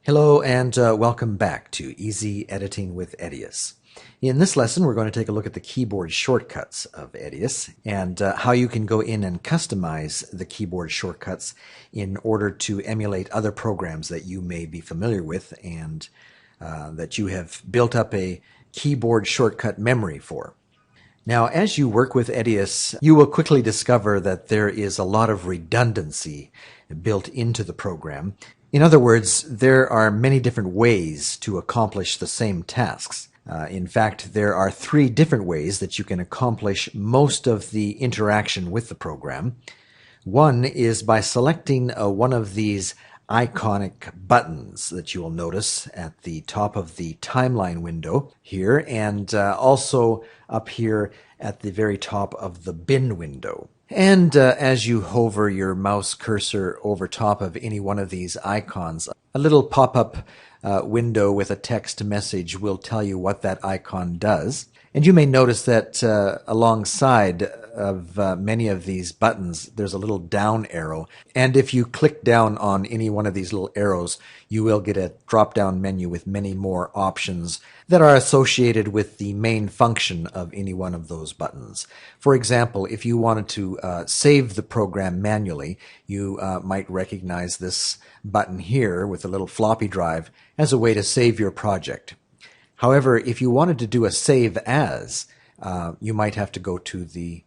Hello and welcome back to Easy Editing with Edius. In this lesson, we're going to take a look at the keyboard shortcuts of Edius and how you can go in and customize the keyboard shortcuts in order to emulate other programs that you may be familiar with and that you have built up a keyboard shortcut memory for. Now, as you work with Edius, you will quickly discover that there is a lot of redundancy built into the program. In other words, there are many different ways to accomplish the same tasks. In fact, there are 3 different ways that you can accomplish most of the interaction with the program. One is by selecting one of these iconic buttons that you will notice at the top of the timeline window here and also up here at the very top of the bin window. And as you hover your mouse cursor over top of any one of these icons, a little pop-up window with a text message will tell you what that icon does. And you may notice that alongside of many of these buttons, there's a little down arrow. And if you click down on any one of these little arrows, you will get a drop-down menu with many more options that are associated with the main function of any one of those buttons. For example, if you wanted to save the program manually, you might recognize this button here with a little floppy drive as a way to save your project. However, if you wanted to do a save as, you might have to go to the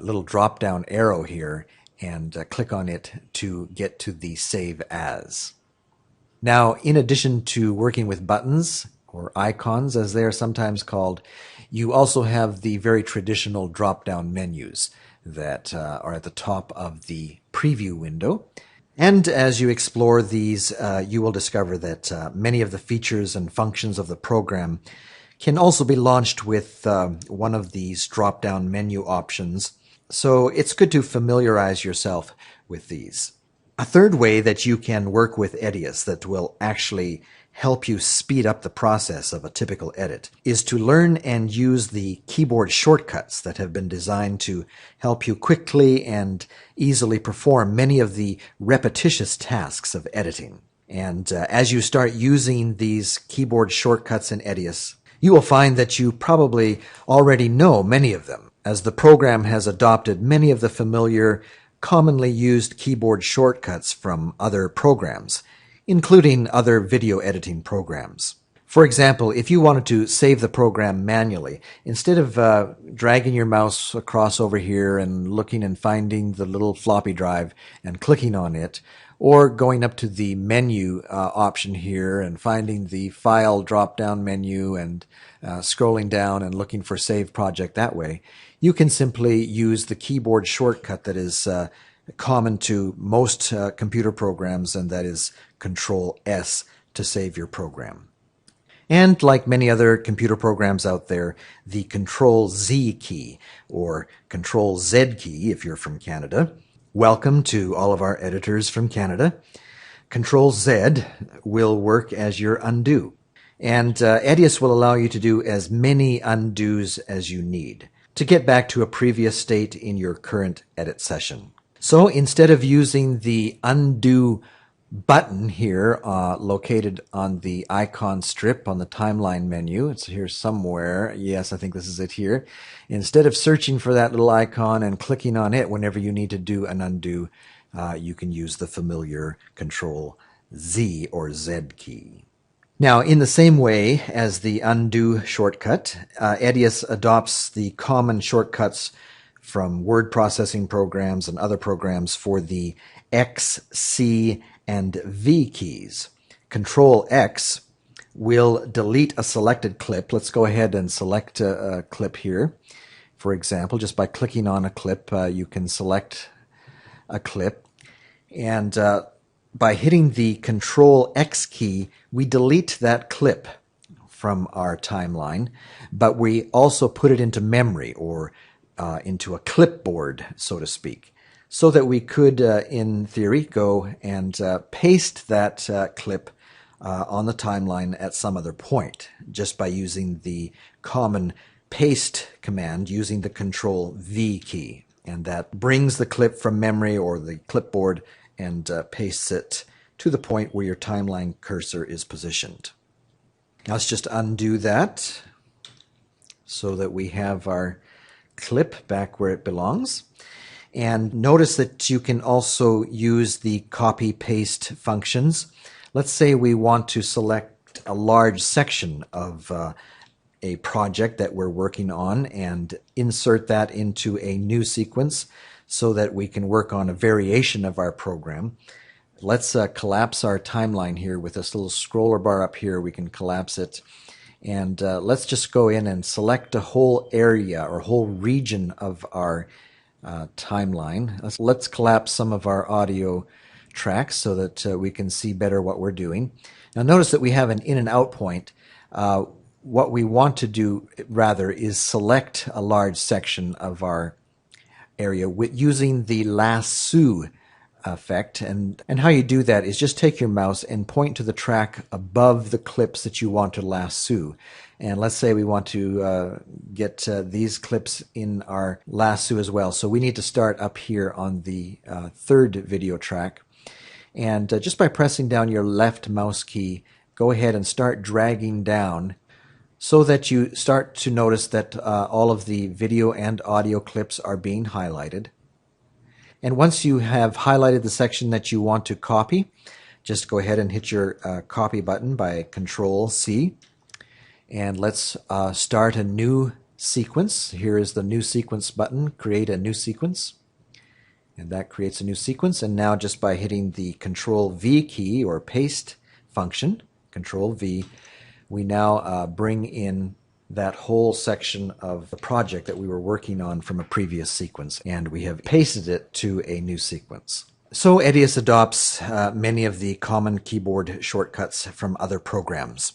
little drop-down arrow here and click on it to get to the save as. Now, in addition to working with buttons, or icons as they are sometimes called, you also have the very traditional drop-down menus that are at the top of the preview window. And as you explore these, you will discover that many of the features and functions of the program can also be launched with one of these drop-down menu options. So it's good to familiarize yourself with these. A third way that you can work with Edius that will actually help you speed up the process of a typical edit is to learn and use the keyboard shortcuts that have been designed to help you quickly and easily perform many of the repetitious tasks of editing. And as you start using these keyboard shortcuts in Edius, you will find that you probably already know many of them, as the program has adopted many of the familiar, commonly used keyboard shortcuts from other programs, including other video editing programs. For example, if you wanted to save the program manually, instead of dragging your mouse across over here and looking and finding the little floppy drive and clicking on it, or going up to the menu option here and finding the file drop-down menu and scrolling down and looking for save project that way, you can simply use the keyboard shortcut that is common to most computer programs, and that is Control S to save your program. And like many other computer programs out there, the Control Z key, or Control Z key if you're from Canada. Welcome to all of our editors from Canada. Control Z will work as your undo. And Edius will allow you to do as many undos as you need to get back to a previous state in your current edit session. So instead of using the undo button here located on the icon strip on the timeline menu, it's here somewhere, yes, I think this is it here. Instead of searching for that little icon and clicking on it whenever you need to do an undo, you can use the familiar Control Z or Z key. Now, in the same way as the undo shortcut, Edius adopts the common shortcuts from word processing programs and other programs for the X, C, and V keys. Control X will delete a selected clip. Let's go ahead and select a clip here. For example, just by clicking on a clip, you can select a clip. And by hitting the Control X key, we delete that clip from our timeline, but we also put it into memory or into a clipboard, so to speak, so that we could, in theory, go and paste that clip on the timeline at some other point, just by using the common paste command using the Control V key. And that brings the clip from memory or the clipboard and pastes it to the point where your timeline cursor is positioned. Now let's just undo that so that we have our clip back where it belongs. And notice that you can also use the copy-paste functions. Let's say we want to select a large section of a project that we're working on and insert that into a new sequence so that we can work on a variation of our program. Let's collapse our timeline here with this little scroller bar up here. We can collapse it. And let's just go in and select a whole area or whole region of our timeline. Let's collapse some of our audio tracks so that we can see better what we're doing. Now notice that we have an in and out point. What we want to do rather is select a large section of our area using the lasso effect, and how you do that is just take your mouse and point to the track above the clips that you want to lasso. And let's say we want to get these clips in our lasso as well. So we need to start up here on the third video track. And just by pressing down your left mouse key, go ahead and start dragging down so that you start to notice that all of the video and audio clips are being highlighted. And once you have highlighted the section that you want to copy, just go ahead and hit your copy button by Control-C. And let's start a new sequence. Here is the new sequence button, create a new sequence. And that creates a new sequence. And now just by hitting the Control-V key or paste function, Control-V, we now bring in that whole section of the project that we were working on from a previous sequence, and we have pasted it to a new sequence. So Edius adopts many of the common keyboard shortcuts from other programs.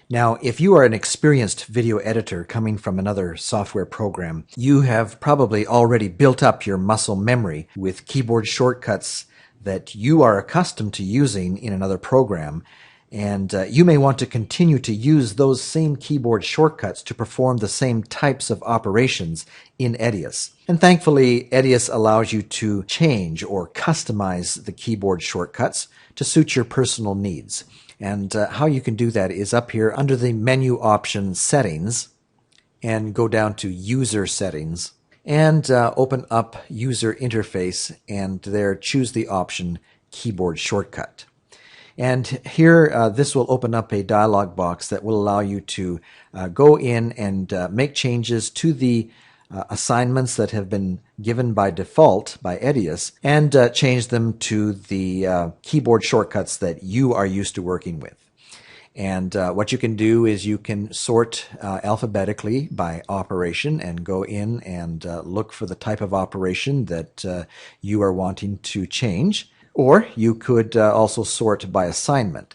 Now, if you are an experienced video editor coming from another software program, you have probably already built up your muscle memory with keyboard shortcuts that you are accustomed to using in another program. And you may want to continue to use those same keyboard shortcuts to perform the same types of operations in Edius. And thankfully, Edius allows you to change or customize the keyboard shortcuts to suit your personal needs. And how you can do that is up here under the menu option Settings, and go down to User Settings, and open up User Interface, and there choose the option Keyboard Shortcut. And here, this will open up a dialog box that will allow you to go in and make changes to the assignments that have been given by default by Edius, and change them to the keyboard shortcuts that you are used to working with. And what you can do is you can sort alphabetically by operation and go in and look for the type of operation that you are wanting to change. Or you could also sort by assignment.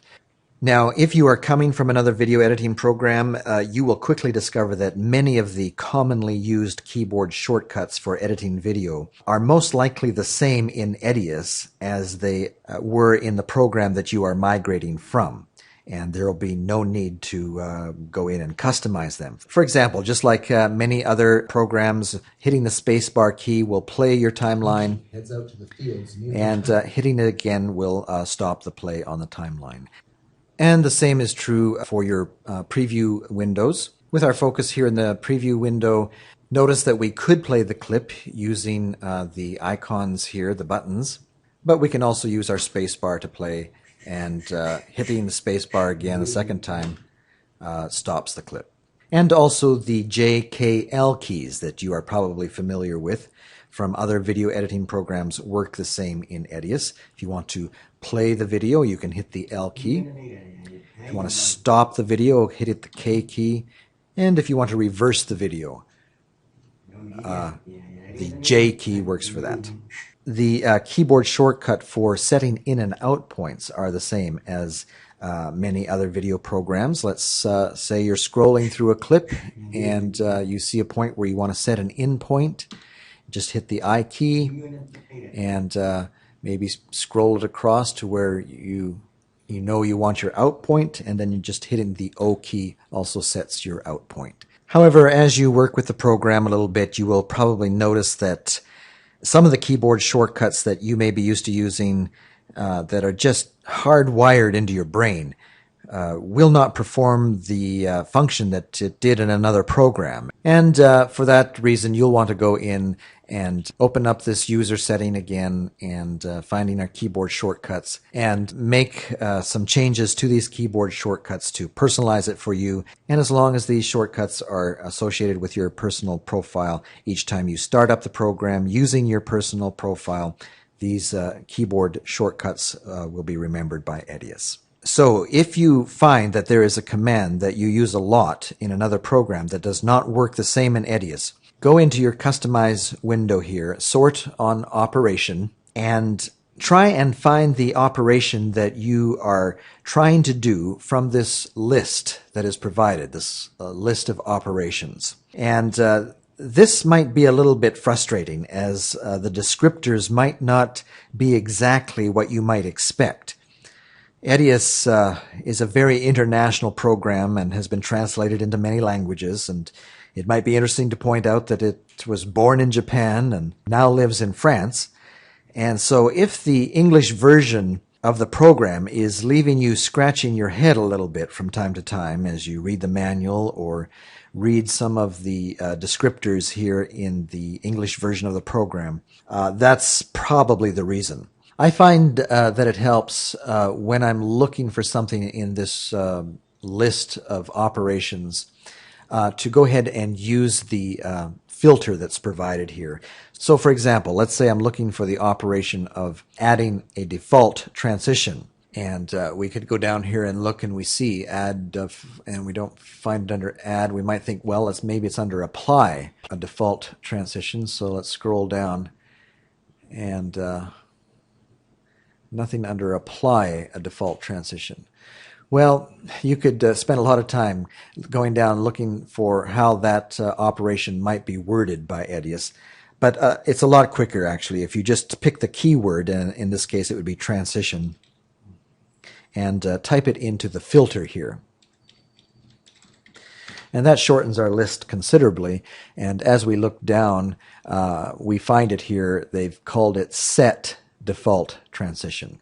Now, if you are coming from another video editing program, you will quickly discover that many of the commonly used keyboard shortcuts for editing video are most likely the same in Edius as they were in the program that you are migrating from. And there will be no need to go in and customize them. For example, just like many other programs, hitting the spacebar key will play your timeline, Heads out to the fields and hitting it again will stop the play on the timeline. And the same is true for your preview windows. With our focus here in the preview window, notice that we could play the clip using the icons here, the buttons, but we can also use our spacebar to play, and hitting the spacebar again a second time stops the clip. And also the J, K, L keys that you are probably familiar with from other video editing programs work the same in Edius. If you want to play the video, you can hit the L key. If you want to stop the video, hit the K key. And if you want to reverse the video, the J key works for that. The keyboard shortcut for setting in and out points are the same as many other video programs. Let's say you're scrolling through a clip and you see a point where you want to set an in point. Just hit the I key and maybe scroll it across to where you know you want your out point, and then you just hitting the O key also sets your out point. However, as you work with the program a little bit, you will probably notice that some of the keyboard shortcuts that you may be used to using that are just hardwired into your brain will not perform the function that it did in another program. And for that reason, you'll want to go in and open up this user setting again and finding our keyboard shortcuts and make some changes to these keyboard shortcuts to personalize it for you. And as long as these shortcuts are associated with your personal profile, each time you start up the program using your personal profile, these keyboard shortcuts will be remembered by Edius. So if you find that there is a command that you use a lot in another program that does not work the same in Edius, go into your Customize window here, sort on operation, and try and find the operation that you are trying to do from this list that is provided, this list of operations. And this might be a little bit frustrating as the descriptors might not be exactly what you might expect. Edius is a very international program and has been translated into many languages, and it might be interesting to point out that it was born in Japan and now lives in France. And so if the English version of the program is leaving you scratching your head a little bit from time to time as you read the manual or read some of the descriptors here in the English version of the program, that's probably the reason. I find that it helps when I'm looking for something in this list of operations to go ahead and use the filter that's provided here. So for example, let's say I'm looking for the operation of adding a default transition. And we could go down here and look and we see add, and we don't find it under add. We might think, well, maybe it's under apply, a default transition. So let's scroll down and nothing under apply a default transition. Well, you could spend a lot of time going down looking for how that operation might be worded by Edius. But it's a lot quicker, actually, if you just pick the keyword, and in this case it would be transition, and type it into the filter here. And that shortens our list considerably. And as we look down, we find it here. They've called it set default transition.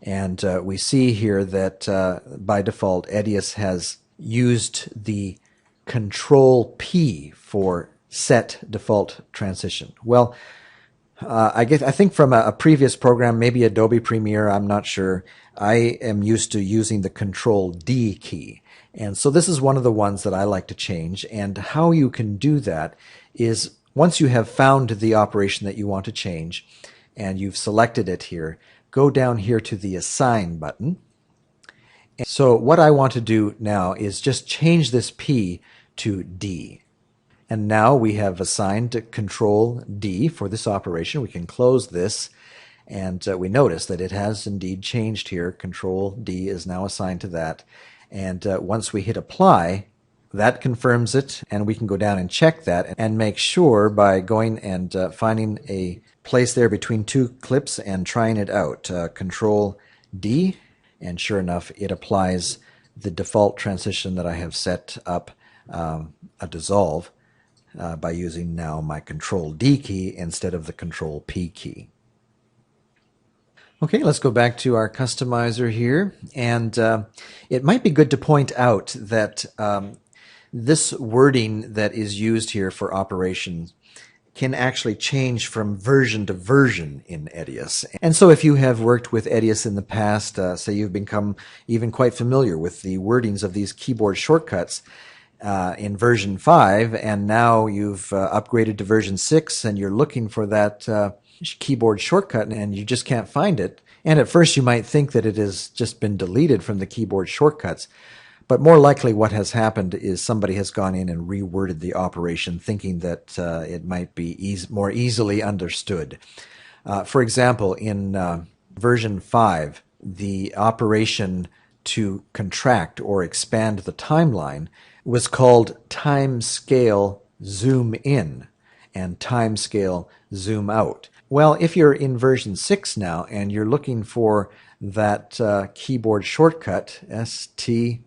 And we see here that by default, Edius has used the Control P for set default transition. Well, I think from a previous program, maybe Adobe Premiere, I'm not sure, I am used to using the Control D key. And so this is one of the ones that I like to change. And how you can do that is once you have found the operation that you want to change and you've selected it here, go down here to the Assign button. And so what I want to do now is just change this P to D. And now we have assigned Control D for this operation. We can close this, and we notice that it has indeed changed here. Control D is now assigned to that. And once we hit Apply, that confirms it, and we can go down and check that and make sure by going and finding a place there between two clips and trying it out. Control D, and sure enough, it applies the default transition that I have set up, a dissolve, by using now my Control D key instead of the Control P key. Okay, let's go back to our customizer here, and it might be good to point out that this wording that is used here for operations can actually change from version to version in Edius. And so if you have worked with Edius in the past, say you've become even quite familiar with the wordings of these keyboard shortcuts in version 5, and now you've upgraded to version 6, and you're looking for that keyboard shortcut and you just can't find it. And at first you might think that it has just been deleted from the keyboard shortcuts. But more likely what has happened is somebody has gone in and reworded the operation thinking that it might be more easily understood. For example, in version 5, the operation to contract or expand the timeline was called time scale zoom in and time scale zoom out. Well, if you're in version 6 now and you're looking for that keyboard shortcut, ST,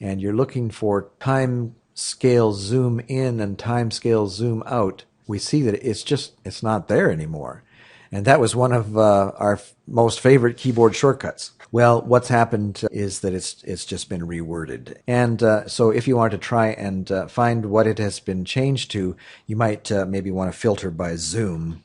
and you're looking for time scale zoom in and time scale zoom out, we see that it's not there anymore. And that was one of our most favorite keyboard shortcuts. Well, what's happened is that it's just been reworded. And so if you want to try and find what it has been changed to, you might maybe want to filter by zoom.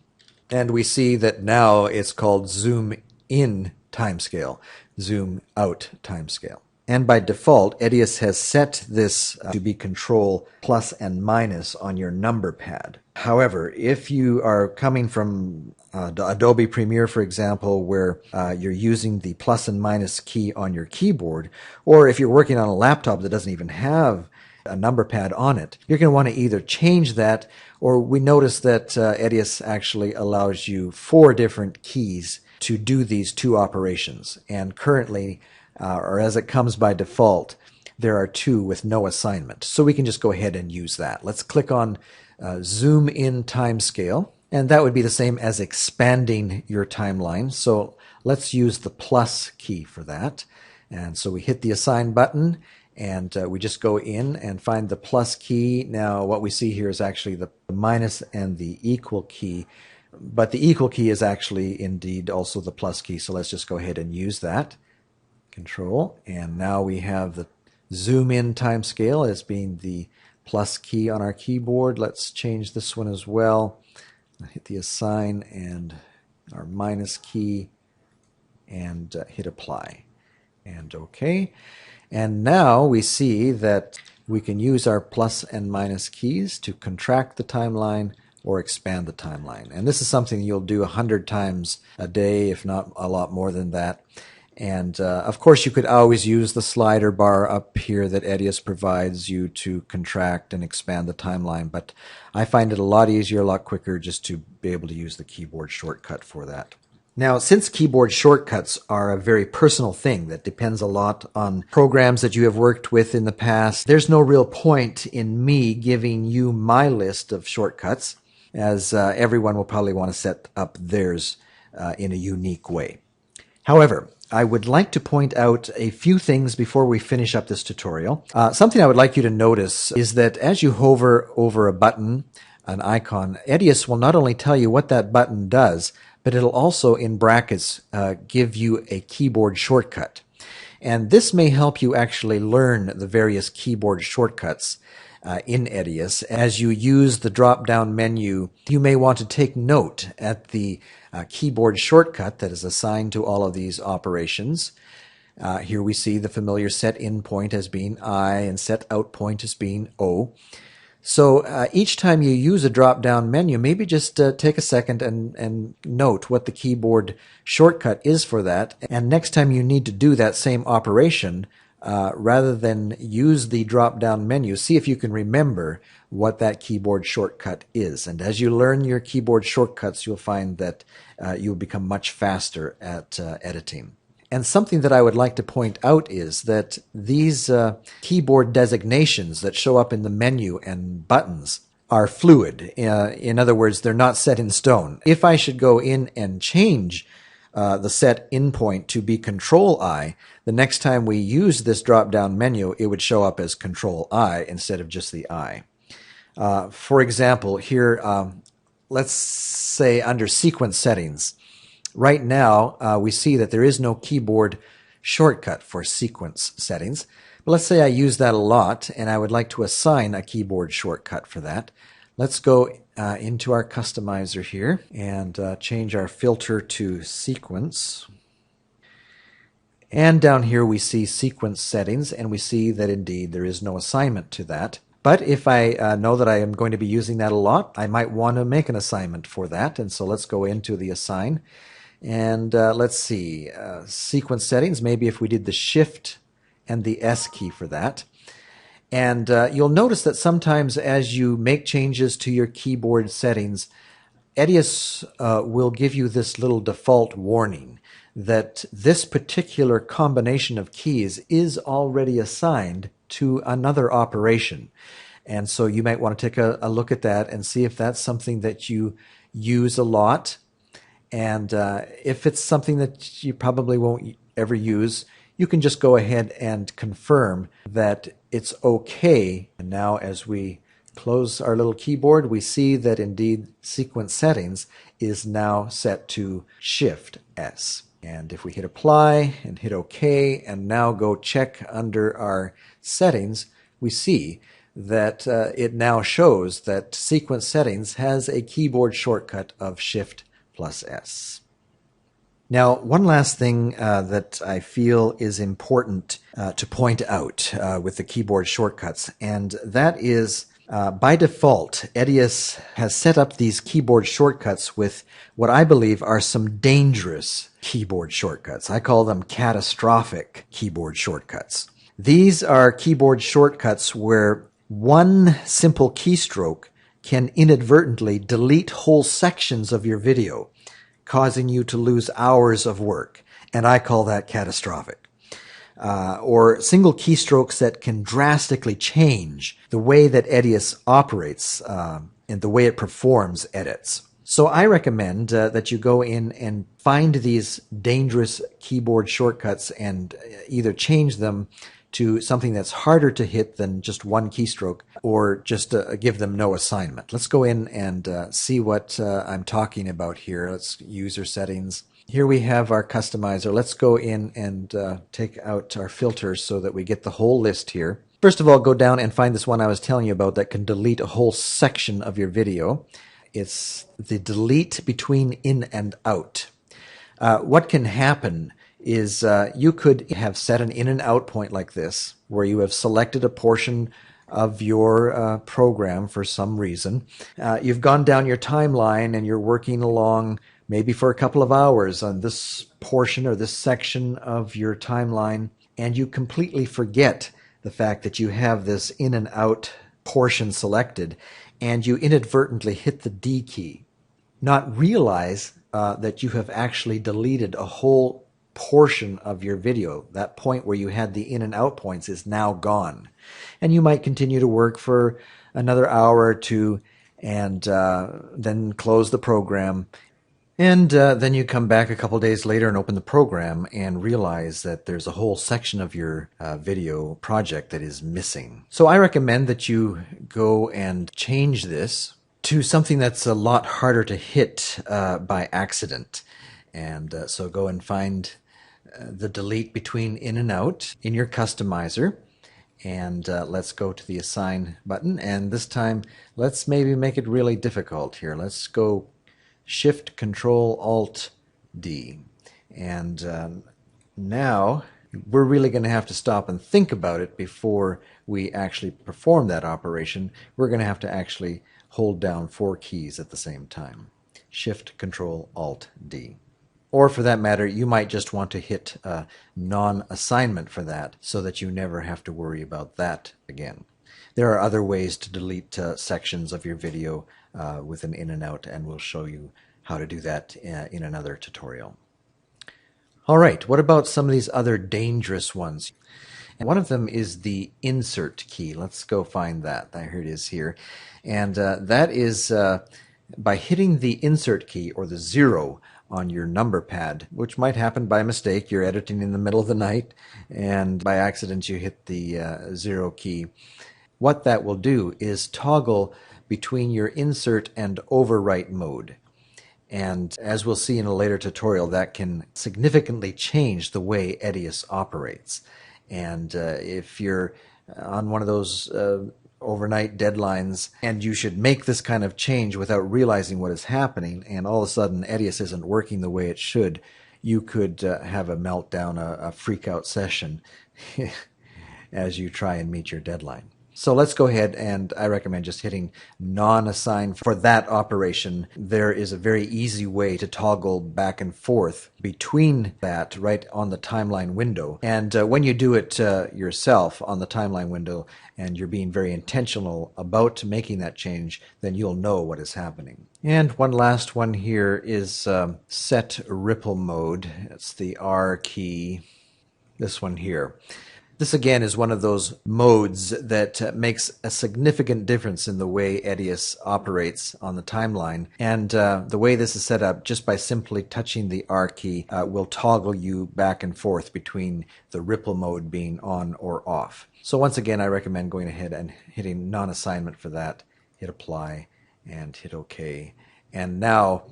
And we see that now it's called zoom in timescale, zoom out timescale. And by default, Edius has set this to be control plus and minus on your number pad. However, if you are coming from Adobe Premiere, for example, where you're using the plus and minus key on your keyboard, or if you're working on a laptop that doesn't even have a number pad on it, you're going to want to either change that, or we notice that Edius actually allows you 4 different keys to do these 2 operations. And currently, or as it comes by default, there are 2 with no assignment. So we can just go ahead and use that. Let's click on Zoom in Timescale, and that would be the same as expanding your timeline. So let's use the plus key for that. And so we hit the Assign button, and we just go in and find the plus key. Now what we see here is actually the minus and the equal key, but the equal key is actually indeed also the plus key. So let's just go ahead and use that. Control, and now we have the zoom in timescale as being the plus key on our keyboard. Let's change this one as well. Hit the assign and our minus key, and hit apply, and OK. And now we see that we can use our plus and minus keys to contract the timeline or expand the timeline. And this is something you'll do 100 times a day, if not a lot more than that. And of course, you could always use the slider bar up here that Edius provides you to contract and expand the timeline, but I find it a lot easier, a lot quicker just to be able to use the keyboard shortcut for that. Now, since keyboard shortcuts are a very personal thing that depends a lot on programs that you have worked with in the past, there's no real point in me giving you my list of shortcuts, as everyone will probably want to set up theirs in a unique way. However, I would like to point out a few things before we finish up this tutorial. Something I would like you to notice is that as you hover over a button, an icon, Edius will not only tell you what that button does, but it'll also, in brackets, give you a keyboard shortcut. And this may help you actually learn the various keyboard shortcuts in Edius. As you use the drop-down menu, you may want to take note at the keyboard shortcut that is assigned to all of these operations. Here we see the familiar set in point as being I and set out point as being O. So each time you use a drop-down menu, maybe just take a second and note what the keyboard shortcut is for that. And next time you need to do that same operation, rather than use the drop-down menu, see if you can remember what that keyboard shortcut is. And as you learn your keyboard shortcuts, you'll find that you'll become much faster at editing. And something that I would like to point out is that these keyboard designations that show up in the menu and buttons are fluid. In other words, they're not set in stone. If I should go in and change the set in point to be Control I, the next time we use this drop-down menu, it would show up as Control I instead of just the I. For example, here, let's say under sequence settings, right now we see that there is no keyboard shortcut for sequence settings. But let's say I use that a lot and I would like to assign a keyboard shortcut for that. Let's go into our customizer here and change our filter to sequence. And down here we see sequence settings, and we see that indeed there is no assignment to that. But if I know that I am going to be using that a lot, I might want to make an assignment for that. And so let's go into the assign. And let's see, sequence settings, maybe if we did the Shift and the S key for that. And you'll notice that sometimes as you make changes to your keyboard settings, Edius will give you this little default warning that this particular combination of keys is already assigned to another operation. And so you might want to take a look at that and see if that's something that you use a lot. And if it's something that you probably won't ever use, you can just go ahead and confirm that it's okay. And now as we close our little keyboard, we see that indeed sequence settings is now set to Shift S. And if we hit apply and hit OK and now go check under our settings, we see that it now shows that sequence settings has a keyboard shortcut of Shift plus S. Now, one last thing that I feel is important to point out with the keyboard shortcuts, and that is by default, Edius has set up these keyboard shortcuts with what I believe are some dangerous keyboard shortcuts. I call them catastrophic keyboard shortcuts. These are keyboard shortcuts where one simple keystroke can inadvertently delete whole sections of your video, causing you to lose hours of work, and I call that catastrophic. Or single keystrokes that can drastically change the way that Edius operates and the way it performs edits. So I recommend that you go in and find these dangerous keyboard shortcuts and either change them to something that's harder to hit than just one keystroke, or just give them no assignment. Let's go in and see what I'm talking about here. Let's user settings. Here we have our customizer. Let's go in and take out our filters so that we get the whole list here. First of all, go down and find this one I was telling you about that can delete a whole section of your video. It's the delete between in and out. What can happen is you could have set an in and out point like this, where you have selected a portion of your program for some reason. You've gone down your timeline and you're working along maybe for a couple of hours on this portion or this section of your timeline, and you completely forget the fact that you have this in and out portion selected, and you inadvertently hit the D key, not realize that you have actually deleted a whole portion of your video. That point where you had the in and out points is now gone. And you might continue to work for another hour or two and then close the program. And then you come back a couple days later and open the program and realize that there's a whole section of your video project that is missing. So I recommend that you go and change this to something that's a lot harder to hit by accident. And so go and find the delete between in and out in your customizer. And let's go to the assign button. And this time, let's maybe make it really difficult here. Let's go Shift Control Alt D. And now we're really going to have to stop and think about it before we actually perform that operation. We're going to have to actually hold down 4 keys at the same time. Shift Control Alt D. Or for that matter, you might just want to hit non-assignment for that so that you never have to worry about that again. There are other ways to delete sections of your video with an in and out, and we'll show you how to do that in another tutorial. All right, what about some of these other dangerous ones? And one of them is the insert key. Let's go find that. Here it is here. And that is by hitting the insert key, or the 0, on your number pad, which might happen by mistake. You're editing in the middle of the night and by accident you hit the 0 key. What that will do is toggle between your insert and overwrite mode. And as we'll see in a later tutorial, that can significantly change the way Edius operates. And if you're on one of those overnight deadlines and you should make this kind of change without realizing what is happening, and all of a sudden Edius isn't working the way it should, you could have a meltdown, a freak out session as you try and meet your deadline. So let's go ahead, and I recommend just hitting non-assign for that operation. There is a very easy way to toggle back and forth between that right on the timeline window. And when you do it yourself on the timeline window and you're being very intentional about making that change, then you'll know what is happening. And one last one here is set ripple mode. It's the R key, this one here. This again is one of those modes that makes a significant difference in the way Edius operates on the timeline. And the way this is set up, just by simply touching the R key, will toggle you back and forth between the ripple mode being on or off. So once again, I recommend going ahead and hitting non-assignment for that. Hit apply and hit OK. And now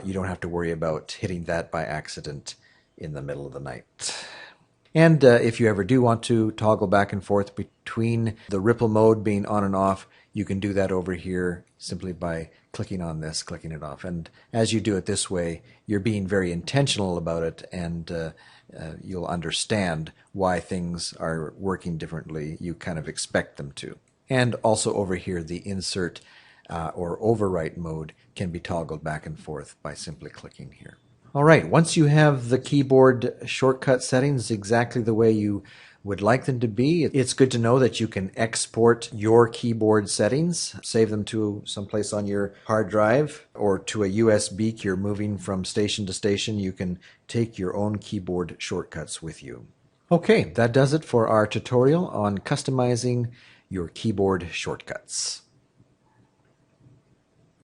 you don't have to worry about hitting that by accident in the middle of the night. And if you ever do want to toggle back and forth between the ripple mode being on and off, you can do that over here simply by clicking on this, clicking it off. And as you do it this way, you're being very intentional about it, and you'll understand why things are working differently. You kind of expect them to. And also over here, the insert or overwrite mode can be toggled back and forth by simply clicking here. All right, once you have the keyboard shortcut settings exactly the way you would like them to be, it's good to know that you can export your keyboard settings, save them to someplace on your hard drive or to a USB key you're moving from station to station. You can take your own keyboard shortcuts with you. Okay, that does it for our tutorial on customizing your keyboard shortcuts.